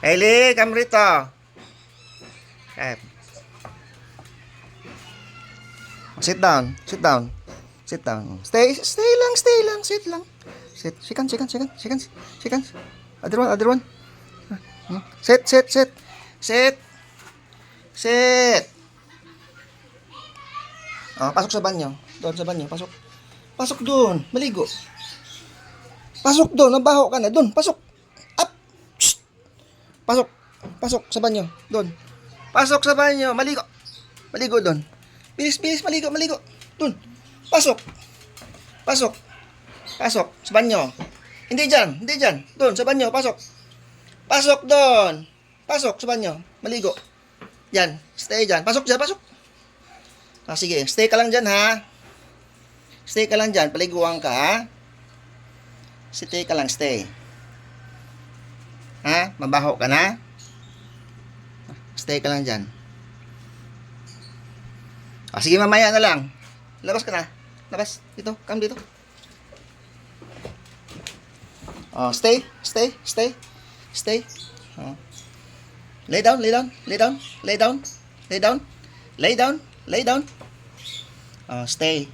Kylie, come rito. Okay. Sit down. Sit down. Sit down. Stay lang. Sit lang. Sit. Sikan. Other one. Sit. Pasok sa banyo. Doon sa banyo, pasok. Pasok doon. Maligo. Pasok doon. Nabaho ka na. Doon, pasok. Up. Shh. Pasok sa banyo. Doon. Pasok sa banyo. Maligo. Maligo doon. Bilis. Maligo. Doon. Pasok sa banyo. Hindi dyan. Doon, sa banyo. Pasok doon. Pasok sa banyo. Maligo. Yan. Stay dyan. Pasok. Sige. Stay ka lang dyan, ha? Stay ka lang dyan. Paliguan ka, ha? Stay ka lang. Ha? Mabaho ka na? Stay ka lang dyan. Sige, mamaya na lang. Labas ka na. Labas. Dito. Come dito. Stay. Lay down. Stay.